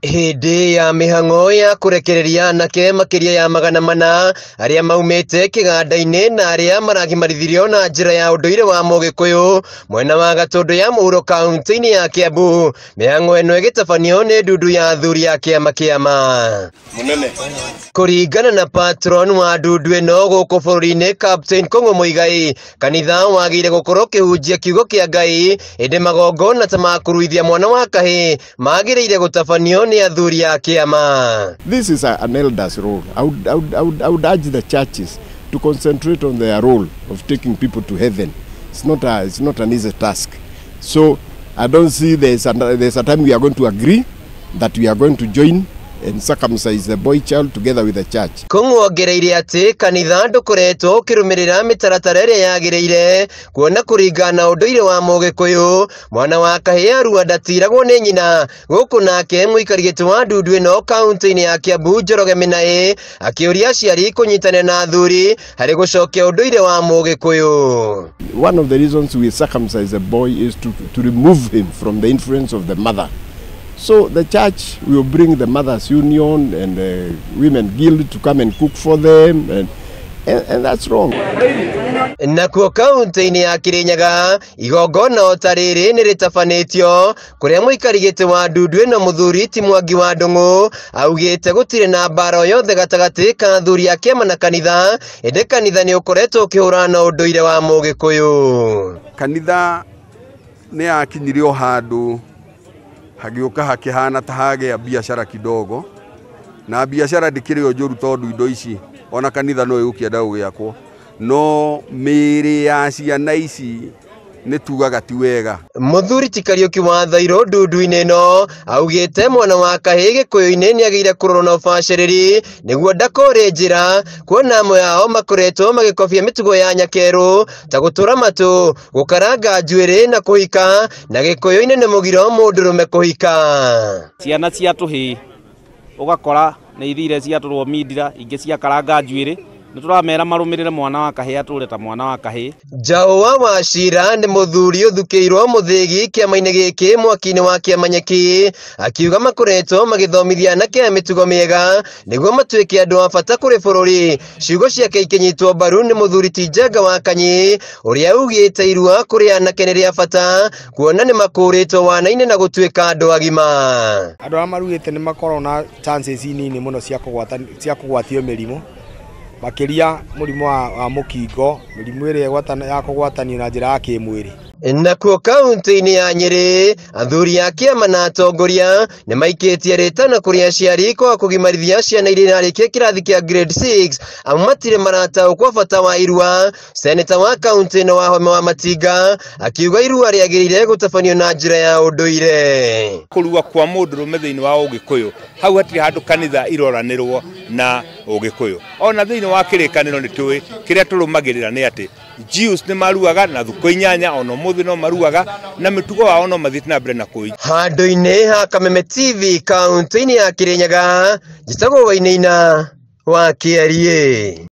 Hindi ya mihango ya kurekereria anake makiria ya magana mana aria maumite kiganda-ini na aria maragimarithirio na njira ya unduire wa Mugikuyu mwena wa Gatundu ya Muhuro kaunti-ini ya Kiambu. Mihango eno igitabanio ni ndundu ya athuri ya Kiama munene. Kuringana na patron wa ndundu eno guku bururi-ini Captain Kongo Muigai, kanitha wagire gukorwo kihunjia kiugo kia Ngai indi magongona ta makuruithia mwana wa kahi magireire gutabanio ni athuri ya Kiama. This is an elder's role. I would urge the churches to concentrate on their role of taking people to heaven. It's not an easy task. So I don't see there's a time we are going to agree that we are going to join and circumcise the boy child together with the church. Kung'ongereire ati kanitha ndukoretwo kirumirira mitaratara iria yagireire kuona kuringana unduire wa Mugikuyu mwana wa kahi Arua ndatiragwo ni nyina guku nake muikarigiti wa ndundu eno kaunti-ini ya Kiambu Njoroge Minae akiuria aciari kunyitanira na athuri hari gucokia unduire wa Mugikuyu. One of the reasons we circumcise a boy is to remove him from the influence of the mother. So the church will bring the mothers union and the women guild to come and cook for them, and that's wrong. Nakuo kaunti-ini ya Kirinyaga igongona otariri ni ritabanitio kuria muikarigiti wa ndundu eno muthuri ti Mwangi wa Ndung'u augite gutire na mbara yothe gatagati ka athuri ya Kiama na kanitha indi kanitha ni ukoretwo ukihurana na unduire wa Mugikuyu. Kanitha ni akinyirio handu hagiuka hakihana ta hagea biashara kidogo, na biashara ndikiri njuru tondu indo ici ona kanitha no yukienda ugiakwo, no miri ya ciana ici ni tugaga ti wega. Muthuri ti Kariuki wa Thairo ndundu-ini eno augite mwana wa kahi Gikuyu-ini ni agire kurorwo na ubaciriri niguo ndakore njira kuona amwe ao makoretwo magikobia mitugo ya nyakeru ta gutura matu gukaranga njuiri na kuhika na Gikuyu-ini ni mugiro mundurume kuhika. Ciana cia tuhi ugakora ni ithire cia turwo mindira ingi cia karanga njuiri nituramera marumirire mwana wa kahi ature ta mwana wa kahi. Njaũwa wa Cira ni muthuri uthukiirwo muthigi kiama-ini giki mwaki-ini wa Kiamanyeki akiuga makoretwo magithomithia anake mitugo miega niguo matuike andu a bata kuri bururi. Ciugo ciake ikinyitwo mbaru ni muthuri ti Njenga wa Kanyi uria ugite irua kuri anake ni ria bata kuona ni makuritwo wana-ini na gutuika andu agima. Andu a marugite ni makorwo na chances nini muno cia kugwatio mirimu makiria murimu wa mukingo, mirimu iria ya kugwatanio na njira ya kimwiri. Nakuo kaunti-ini ya Nyeri athuri ya Kiama na atongoria ni maikitie ritana kuri aciari kwa kugimarithia ciana iria narikia kirathi kia grade 6 amatire marataukwo bata wa Irua. Seneta wa kaunti ino Wahome wa Matinga akiuga Irua riagirire gutabanio na njira ya unduire. Kurua kwa mundurume thiini wa Ugikuyu hau hatiri handu kanitha iroranirwo na Ugikuyu. Ona thiini wa kirikaniro ni tui kiria turumagirira ni ati Jews ni maruaga na thuko inyanya ono muthi no maruaga na mitugo wao no mathite na mbere na kui. Handu-ini ha Kameme TV kaunti-ini ya Kirinyaga njitagwo Wainaina wa Kiarie.